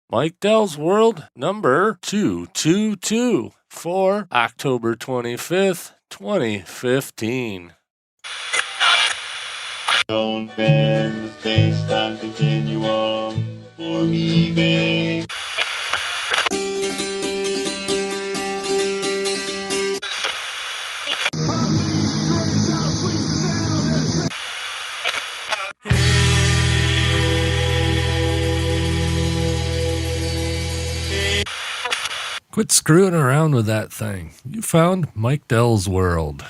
Mike Dell's World number 222 for October 25th, 2015. Don't bend the space-time continuum for me, babe. Quit screwing around with that thing. You found Mike Dell's World.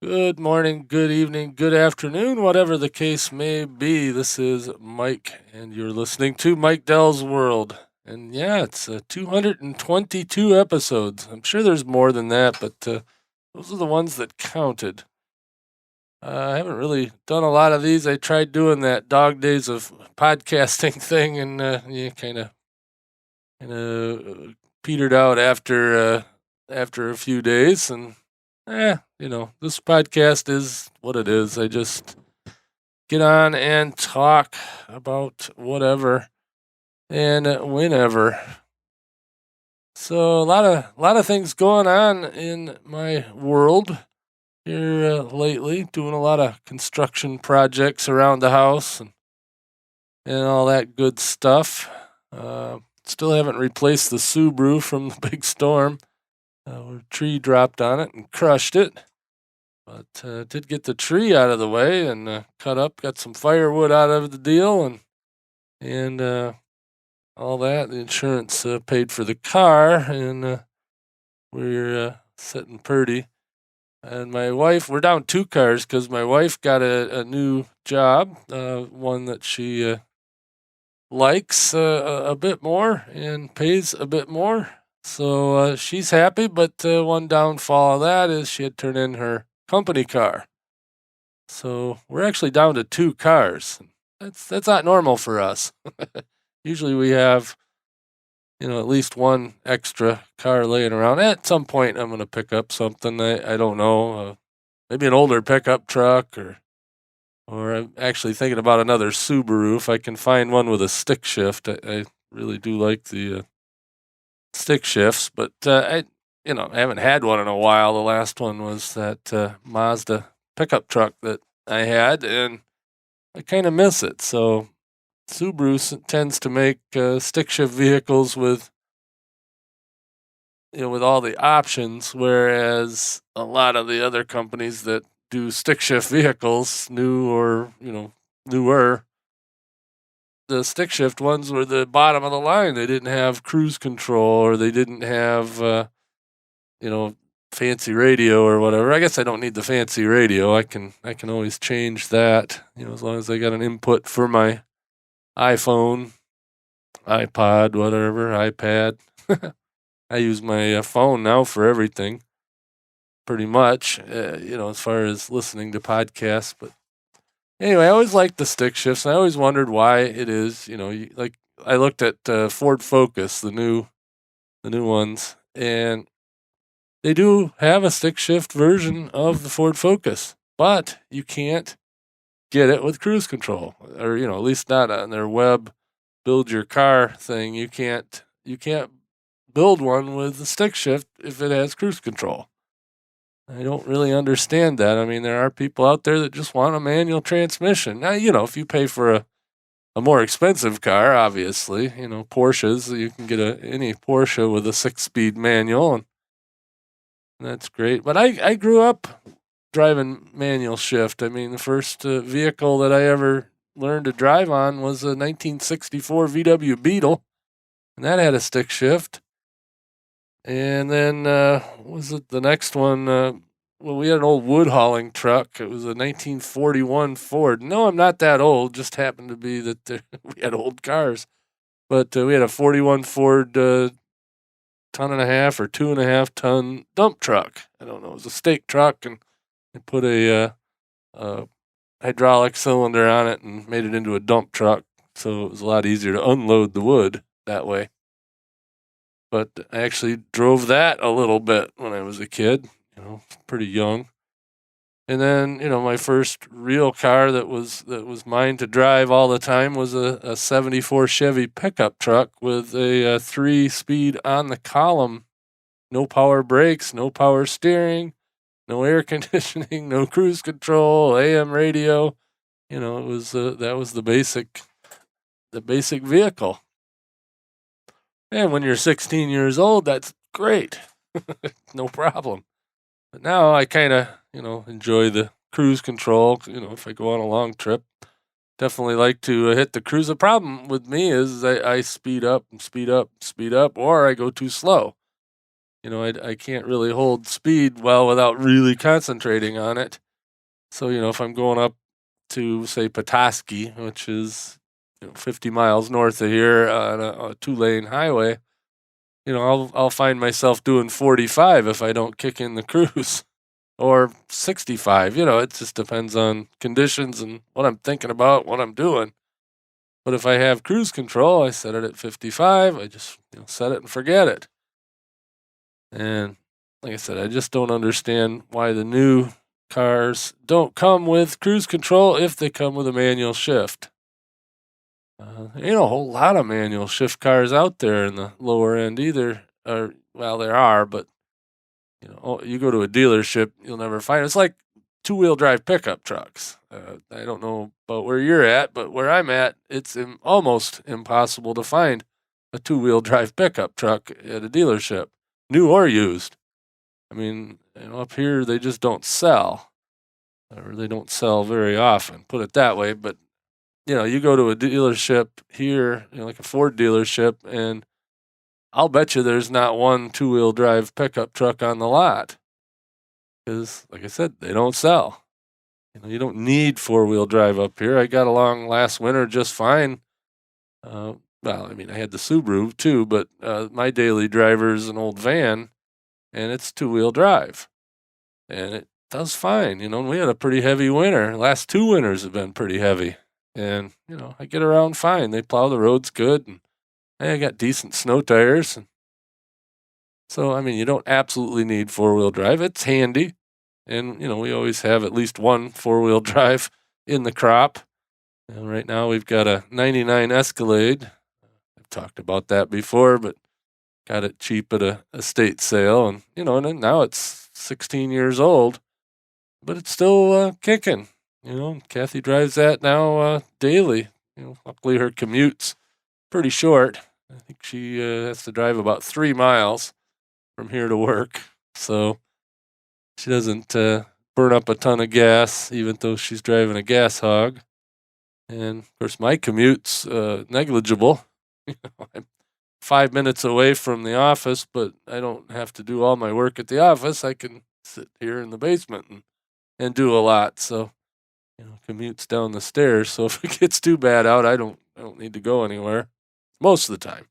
Good morning, good evening, good afternoon, whatever the case may be. This is Mike, and you're listening to Mike Dell's World. And yeah, it's 222 episodes. I'm sure there's more than that, but those are the ones that counted. I haven't really done a lot of these. I tried doing that dog days of podcasting thing, and kind of petered out after a few days. And this podcast is what it is. I just get on and talk about whatever and whenever. So a lot of things going on in my world here lately. Doing a lot of construction projects around the house and all that good stuff. Still haven't replaced the Subaru from the big storm. A tree dropped on it and crushed it. But did get the tree out of the way and cut up, got some firewood out of the deal and all that. The insurance paid for the car, and we're sitting pretty. And my wife, we're down 2 cars because my wife got a new job, one that she likes a bit more and pays a bit more. So she's happy, but one downfall of that is she had turned in her company car. So we're actually down to 2 cars. That's not normal for us. Usually we have, at least one extra car laying around. At some point I'm going to pick up something. I don't know, maybe an older pickup truck or I'm actually thinking about another Subaru if I can find one with a stick shift. I really do like the stick shifts, but I haven't had one in a while. The last one was that Mazda pickup truck that I had, and I kind of miss it. So Subaru tends to make stick shift vehicles with all the options, whereas a lot of the other companies that do stick shift vehicles, new or newer, the stick shift ones were the bottom of the line. They didn't have cruise control, or they didn't have fancy radio or whatever. I guess I don't need the fancy radio. I can always change that, as long as I got an input for my iPhone, iPod, whatever, iPad. I use my phone now for everything, pretty much, as far as listening to podcasts. But anyway, I always liked the stick shifts, and I always wondered why it is. I looked at Ford Focus, the new ones, and they do have a stick shift version of the Ford Focus, but you can't get it with cruise control, or at least not on their web build your car thing. You can't build one with the stick shift if it has cruise control. I don't really understand that. I mean, there are people out there that just want a manual transmission. Now, if you pay for a more expensive car, obviously, Porsches, you can get any Porsche with a 6-speed manual, and that's great. But I grew up driving manual shift. I mean, the first vehicle that I ever learned to drive on was a 1964 VW Beetle, and that had a stick shift. And then, was it the next one? We had an old wood hauling truck. It was a 1941 Ford. No, I'm not that old. Just happened to be that we had old cars. But we had a 41 Ford 1.5 ton or 2.5 ton dump truck. I don't know. It was a stake truck, and they put a hydraulic cylinder on it and made it into a dump truck. So it was a lot easier to unload the wood that way. But I actually drove that a little bit when I was a kid, pretty young. And then, my first real car that was mine to drive all the time was a 74 Chevy pickup truck with a 3-speed on the column, no power brakes, no power steering, no air conditioning, no cruise control, AM radio. It was that was the basic vehicle. And when you're 16 years old, that's great. No problem. But now I kind of, enjoy the cruise control, if I go on a long trip. Definitely like to hit the cruise. The problem with me is I speed up and speed up, speed up, or I go too slow. I can't really hold speed well without really concentrating on it. So, if I'm going up to, say, Petoskey, which is 50 miles north of here on a 2-lane highway, I'll find myself doing 45 if I don't kick in the cruise, or 65. It just depends on conditions and what I'm thinking about, what I'm doing. But if I have cruise control, I set it at 55. I just set it and forget it. And like I said, I just don't understand why the new cars don't come with cruise control if they come with a manual shift. There ain't a whole lot of manual shift cars out there in the lower end either. Or, well, there are, but you go to a dealership, you'll never find it. It's like 2-wheel drive pickup trucks. I don't know about where you're at, but where I'm at, it's almost impossible to find a 2-wheel drive pickup truck at a dealership, new or used. I mean, up here they just don't sell, or they don't sell very often, put it that way. But you go to a dealership here, like a Ford dealership, and I'll bet you there's not one 2-wheel drive pickup truck on the lot. Because, like I said, they don't sell. You don't need 4-wheel drive up here. I got along last winter just fine. Well, I mean, I had the Subaru too, but my daily driver is an old van, and it's 2-wheel drive. And it does fine, and we had a pretty heavy winter. Last 2 winters have been pretty heavy. And, I get around fine. They plow the roads good, and I got decent snow tires. So, I mean, you don't absolutely need 4-wheel drive. It's handy. And, we always have at least one 4-wheel drive in the crop. And right now we've got a 99 Escalade. I've talked about that before, but got it cheap at a estate sale. And, and now it's 16 years old, but it's still kicking. Kathy drives that now daily. Luckily her commute's pretty short. I think she has to drive about 3 miles from here to work. So she doesn't burn up a ton of gas, even though she's driving a gas hog. And of course, my commute's negligible. I'm 5 minutes away from the office, but I don't have to do all my work at the office. I can sit here in the basement and do a lot. So, commute's down the stairs. So if it gets too bad out, I don't need to go anywhere most of the time,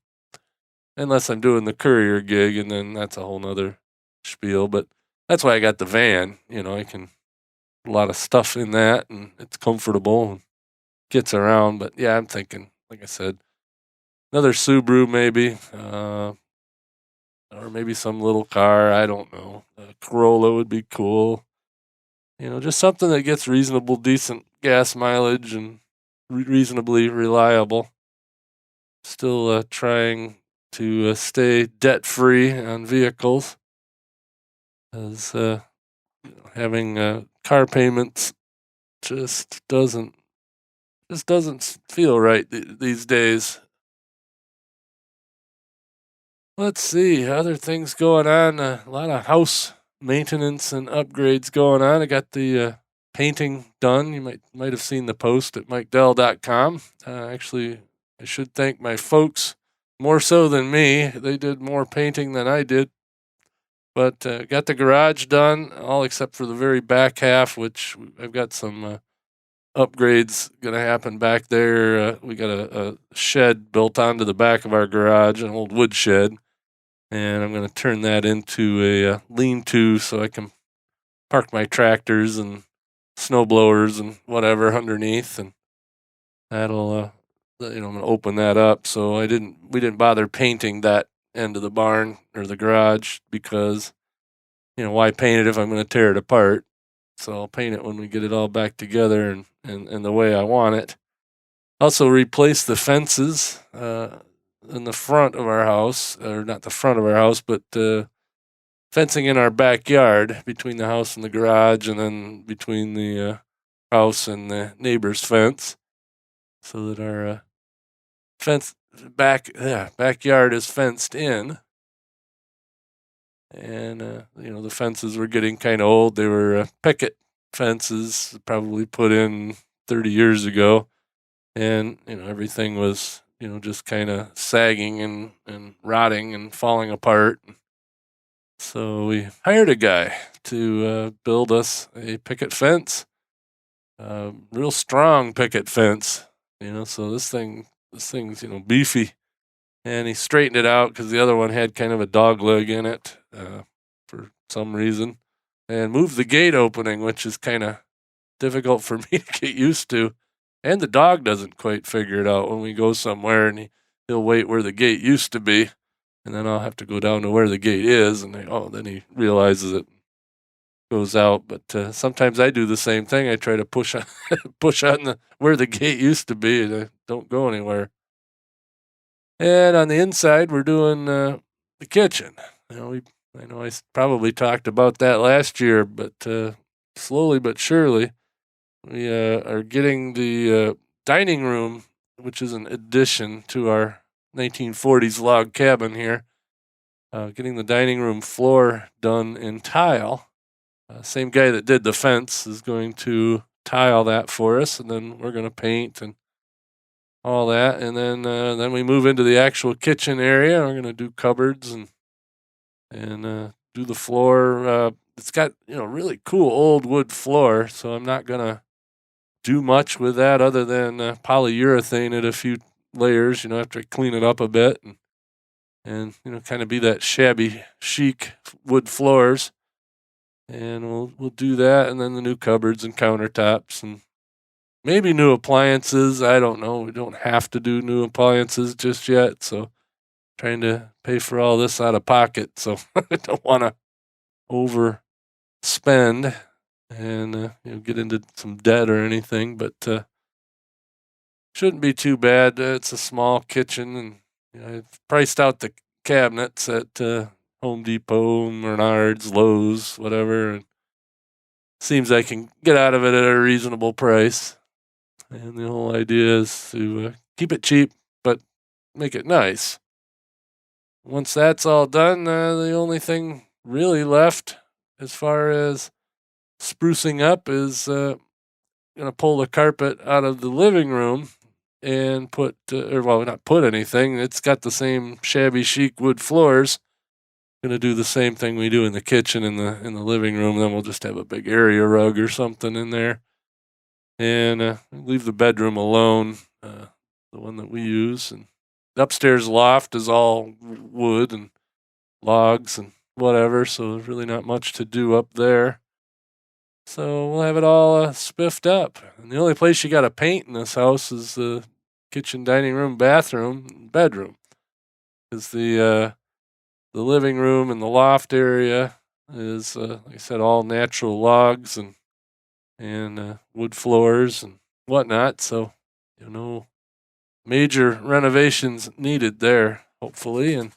unless I'm doing the courier gig, and then that's a whole nother spiel. But that's why I got the van. I can a lot of stuff in that, and it's comfortable and gets around. But yeah, I'm thinking, like I said, another Subaru maybe, or maybe some little car. I don't know. A Corolla would be cool. Just something that gets reasonable, decent gas mileage and reasonably reliable. Still trying to stay debt free on vehicles, as having car payments just doesn't feel right these days. Let's see, other things going on. A lot of house maintenance and upgrades going on. I got the painting done. You might have seen the post at MikeDell.com. Actually, I should thank my folks more so than me. They did more painting than I did. But got the garage done, all except for the very back half, which I've got some upgrades going to happen back there. We got a shed built onto the back of our garage, an old wood shed. And I'm going to turn that into a lean-to so I can park my tractors and snow blowers and whatever underneath. And that'll, I'm going to open that up. So we didn't bother painting that end of the barn or the garage because, why paint it if I'm going to tear it apart? so I'll paint it when we get it all back together and the way I want it. Also replace the fences in the front of our house, or not the front of our house, but fencing in our backyard between the house and the garage, and then between the house and the neighbor's fence, so that our backyard is fenced in. And the fences were getting kind of old. They were picket fences, probably put in 30 years ago, and everything was just kind of sagging and rotting and falling apart. So we hired a guy to build us a picket fence, real strong picket fence. So this thing's beefy, and he straightened it out because the other one had kind of a dog leg in it for some reason, and moved the gate opening, which is kind of difficult for me to get used to. And the dog doesn't quite figure it out when we go somewhere, and he'll wait where the gate used to be, and then I'll have to go down to where the gate is, and then he realizes it, goes out. But sometimes I do the same thing. I try to push on where the gate used to be, and I don't go anywhere. And on the inside, we're doing the kitchen. I know I probably talked about that last year, but slowly but surely, we are getting the dining room, which is an addition to our 1940s log cabin here. Getting the dining room floor done in tile. Same guy that did the fence is going to tile that for us, and then we're going to paint and all that, and then we move into the actual kitchen area. We're going to do cupboards and do the floor. It's got really cool old wood floor, so I'm not going to do much with that other than polyurethane it a few layers, after I clean it up a bit, and kind of be that shabby chic wood floors. And we'll do that, and then the new cupboards and countertops and maybe new appliances. I don't know. We don't have to do new appliances just yet, so trying to pay for all this out of pocket, so I don't want to overspend and get into some debt or anything, but shouldn't be too bad. It's a small kitchen, and I've priced out the cabinets at Home Depot, Menards, Lowe's, whatever, and seems I can get out of it at a reasonable price. And the whole idea is to keep it cheap, but make it nice. Once that's all done, the only thing really left as far as sprucing up is going to pull the carpet out of the living room and not put anything. It's got the same shabby chic wood floors. Going to do the same thing we do in the kitchen in the living room. Then we'll just have a big area rug or something in there, and leave the bedroom alone, the one that we use. And the upstairs loft is all wood and logs and whatever, so there's really not much to do up there. So we'll have it all spiffed up. And the only place you got to paint in this house is the kitchen, dining room, bathroom, and bedroom. Because the living room and the loft area is, like I said, all natural logs and wood floors and whatnot. So, no major renovations needed there, hopefully, and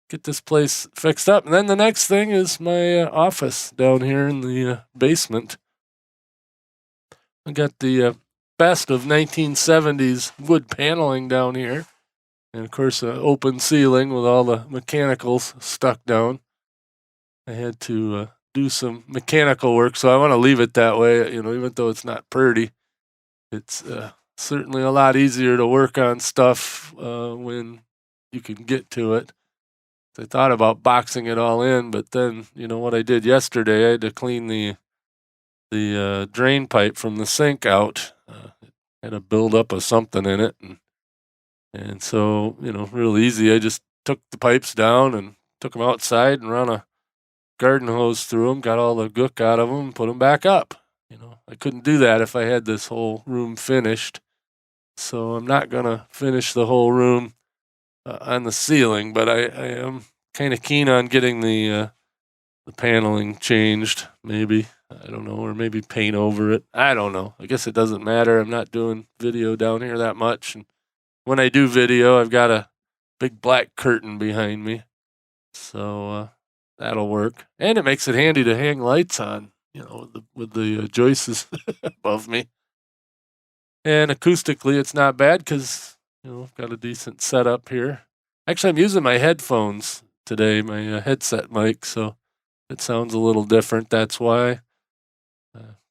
get this place fixed up. And then the next thing is my office down here in the basement. I got the best of 1970s wood paneling down here. And of course, an open ceiling with all the mechanicals stuck down. I had to do some mechanical work, so I want to leave it that way, even though it's not pretty. It's certainly a lot easier to work on stuff when you can get to it. I thought about boxing it all in, but then, what I did yesterday, I had to clean the drain pipe from the sink out. Had a buildup of something in it, and so, real easy. I just took the pipes down and took them outside and ran a garden hose through them, got all the gook out of them, and put them back up. I couldn't do that if I had this whole room finished. So I'm not going to finish the whole room on the ceiling, but I am kind of keen on getting the paneling changed, maybe. I don't know, or maybe paint over it. I don't know. I guess it doesn't matter. I'm not doing video down here that much. And when I do video, I've got a big black curtain behind me. So that'll work. And it makes it handy to hang lights on, with the joists above me. And acoustically, it's not bad because, I've got a decent setup here. Actually, I'm using my headphones today, my headset mic, so it sounds a little different. That's why.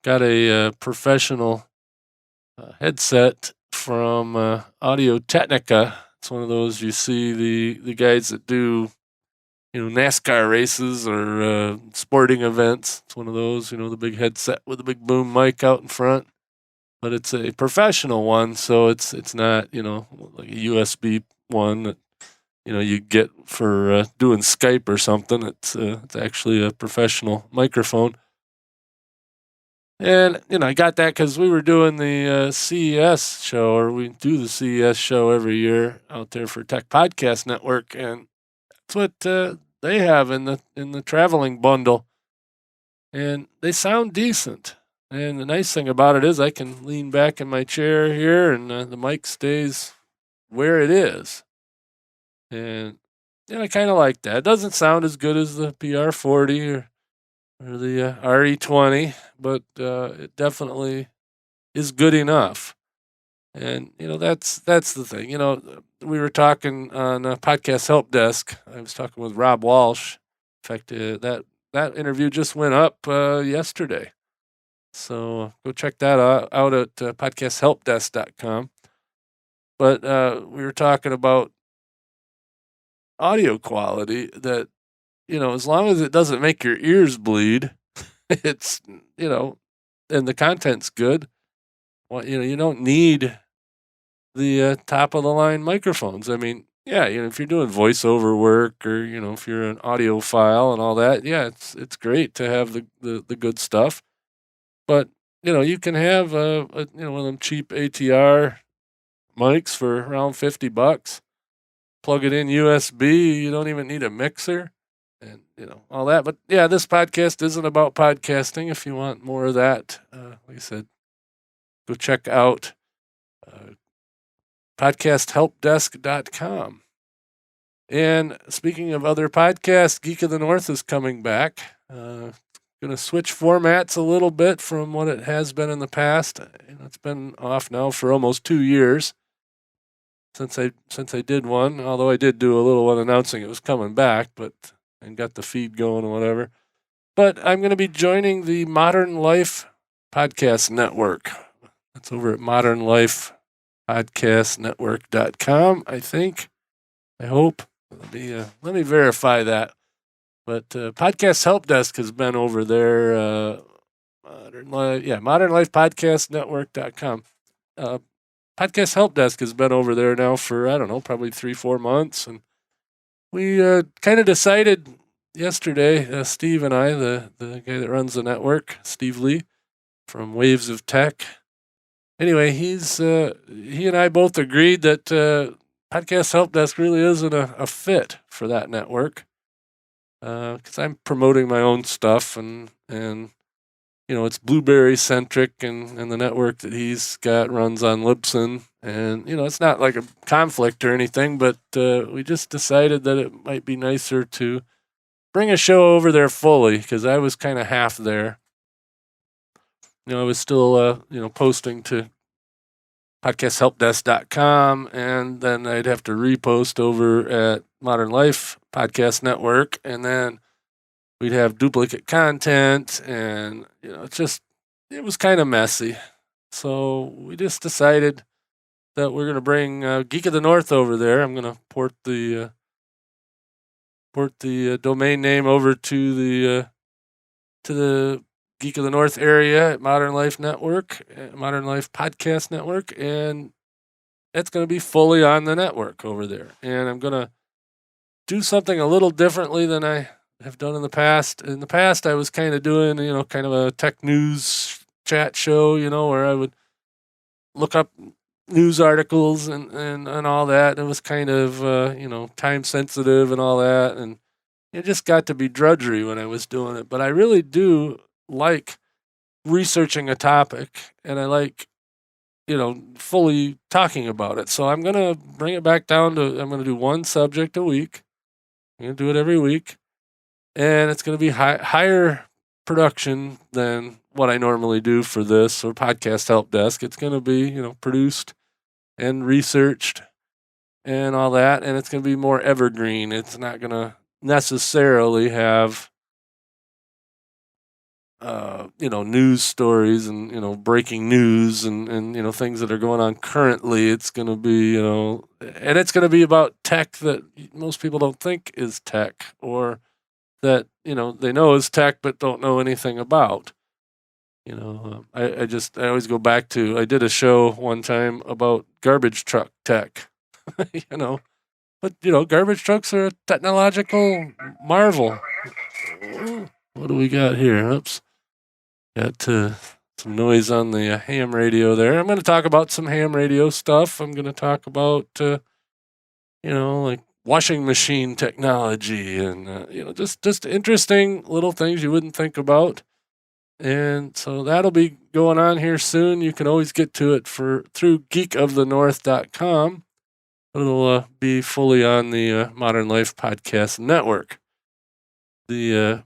Got a professional headset from Audio Technica. It's one of those you see the guys that do, NASCAR races or sporting events. It's one of those, the big headset with a big boom mic out in front. But it's a professional one, so it's not, like a USB one that, you get for doing Skype or something. It's actually a professional microphone. And, I got that because we were doing the CES show, or we do the CES show every year out there for Tech Podcast Network, and that's what they have in the traveling bundle. And they sound decent. And the nice thing about it is I can lean back in my chair here, and the mic stays where it is. And I kind of like that. It doesn't sound as good as the PR40 or the RE20, but it definitely is good enough. And that's the thing. We were talking on Podcast Help Desk. I was talking with Rob Walsh. In fact, that interview just went up yesterday. So go check that out at podcasthelpdesk.com. But we were talking about audio quality that, as long as it doesn't make your ears bleed, it's, and the content's good. Well, you don't need the top of the line microphones. I mean, yeah, if you're doing voiceover work or, if you're an audiophile and all that, yeah, it's great to have the good stuff. But, you can have one of them cheap ATR mics for around $50. Plug it in USB. You don't even need a mixer and, all that. But yeah, this podcast isn't about podcasting. If you want more of that, like I said, go check out podcasthelpdesk.com. And speaking of other podcasts, Geek of the North is coming back. Going to switch formats a little bit from what it has been in the past. It's been off now for almost 2 years since I did one. Although I did do a little one announcing it was coming back, and got the feed going or whatever. But I'm going to be joining the Modern Life Podcast Network. That's over at modernlifepodcastnetwork.com, I think. I hope. Let me verify that. But Podcast Help Desk has been over there. modernlifepodcastnetwork.com. Podcast Help Desk has been over there now for, I don't know, probably 3-4 months. And we kind of decided yesterday, Steve and I, the guy that runs the network, Steve Lee from Waves of Tech. Anyway, he and I both agreed that Podcast Help Desk really isn't a fit for that network. Because I'm promoting my own stuff and it's Blueberry centric, and the network that he's got runs on Libsyn, and it's not like a conflict or anything, but we just decided that it might be nicer to bring a show over there fully, because I was kind of half there. I was still posting to podcasthelpdesk.com, and then I'd have to repost over at Modern Life Podcast Network, and then we'd have duplicate content, and it was kind of messy. So we just decided that we're going to bring Geek of the North over there. I'm going to port the domain name over to the Geek of the North area at Modern Life Network, Modern Life Podcast Network, and it's going to be fully on the network over there. And I'm going to do something a little differently than I have done in the past. In the past, I was kind of doing, kind of a tech news chat show, where I would look up news articles and all that. It was kind of, time sensitive and all that. And it just got to be drudgery when I was doing it. But I really do like researching a topic, and I like, fully talking about it. So I'm going to bring it back down to, I'm going to do one subject a week. I'm going to do it every week. And it's going to be higher production than what I normally do for this or podcast help desk. It's going to be, produced and researched and all that. And it's going to be more evergreen. It's not going to necessarily have news stories and breaking news and things that are going on currently. It's going to be, and it's going to be about tech that most people don't think is tech, or that, they know is tech but don't know anything about. I always go back to, I did a show one time about garbage truck tech, but garbage trucks are a technological marvel. What do we got here? Oops. Got some noise on the ham radio there. I'm going to talk about some ham radio stuff. I'm going to talk about, like washing machine technology and, just interesting little things you wouldn't think about. And so that'll be going on here soon. You can always get to it through geekofthenorth.com. It'll be fully on the Modern Life Podcast Network. The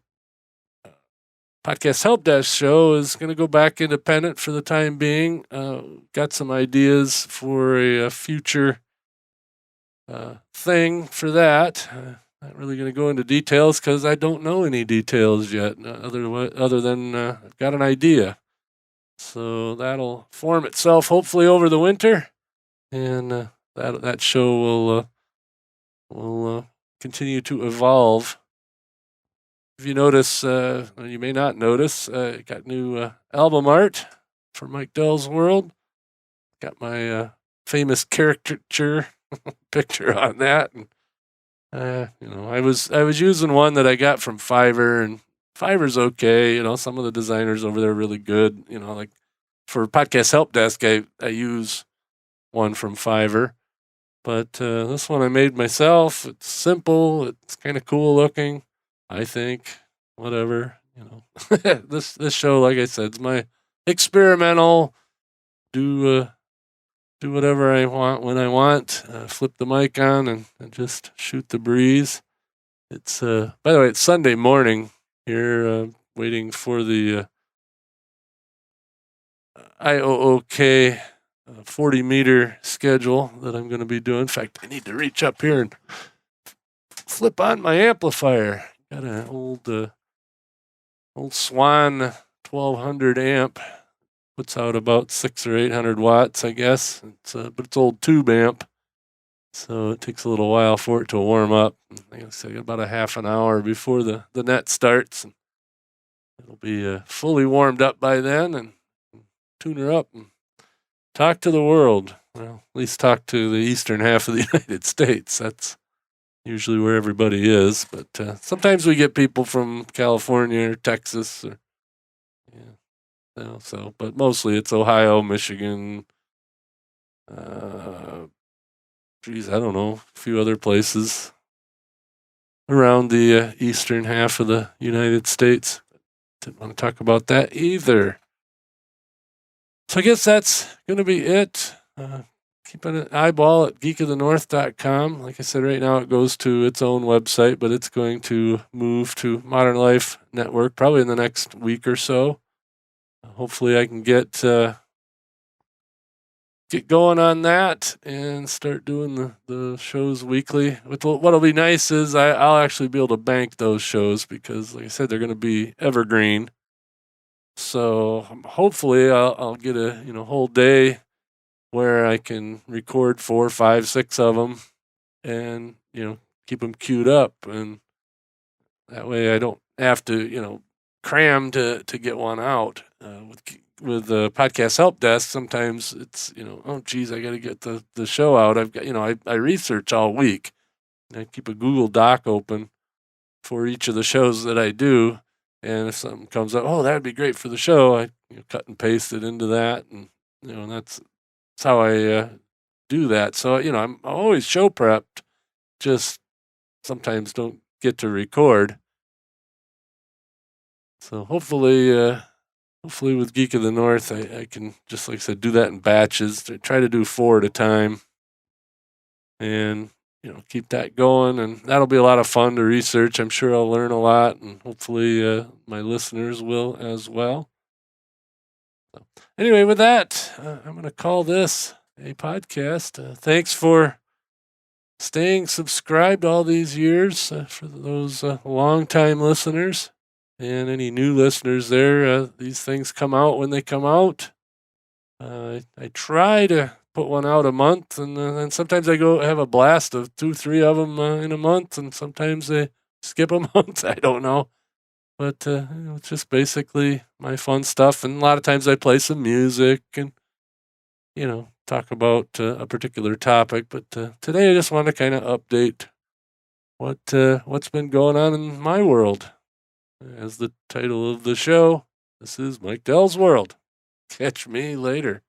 Podcast Help Desk show is going to go back independent for the time being. Got some ideas for a future thing for that. Not really going to go into details because I don't know any details yet, other than I've got an idea. So that'll form itself hopefully over the winter, and that show will continue to evolve. If you notice, you may not notice, got new album art for Mike Dell's World. Got my famous caricature picture on that, and I was using one that I got from Fiverr, and Fiverr's okay. Some of the designers over there are really good. Like for Podcast Help Desk, I use one from Fiverr, but this one I made myself. It's simple. It's kind of cool looking, I think. Whatever, this show, like I said, is my experimental. Do whatever I want when I want. Flip the mic on and just shoot the breeze. It's by the way, it's Sunday morning here, waiting for the IOOK 40-meter schedule that I'm going to be doing. In fact, I need to reach up here and flip on my amplifier. Got an old Swan 1200 amp. Puts out about 600 or 800 watts, I guess. But it's old tube amp, so it takes a little while for it to warm up. I guess I got about a half an hour before the net starts. And it'll be fully warmed up by then, and tune her up and talk to the world. Well, at least talk to the eastern half of the United States. That's usually where everybody is. But sometimes we get people from California or Texas. But mostly it's Ohio, Michigan. I don't know, a few other places around the eastern half of the United States. Didn't want to talk about that either. So I guess that's going to be it. Keep an eyeball at geekofthenorth.com. Like I said, right now it goes to its own website, but it's going to move to Modern Life Network probably in the next week or so. Hopefully I can get going on that and start doing the shows weekly. What'll be nice is I'll actually be able to bank those shows because, like I said, they're going to be evergreen. So hopefully I'll get a whole day where I can record 4, 5, 6 of them and keep them queued up, and that way I don't have to cram to get one out. With the podcast help desk, sometimes it's oh geez, I got to get the show out. I've got I research all week. I keep a Google Doc open for each of the shows that I do, and if something comes up, oh, that'd be great for the show, I cut and paste it into that, and that's how I do that. So I'm always show prepped, just sometimes don't get to record. So hopefully hopefully with Geek of the North, I can, just like I said, do that in batches. Try to do 4 at a time. And, keep that going. And that'll be a lot of fun to research. I'm sure I'll learn a lot, and hopefully my listeners will as well. So, anyway, with that, I'm going to call this a podcast. Thanks for staying subscribed all these years, for those long-time listeners. And any new listeners there, these things come out when they come out. I try to put one out a month, and then sometimes I go have a blast of 2-3 of them in a month, and sometimes they skip a month. I don't know. But it's just basically my fun stuff. And a lot of times I play some music and, talk about a particular topic. But today I just want to kind of update what's been going on in my world. As the title of the show, this is Mike Dell's World. Catch me later.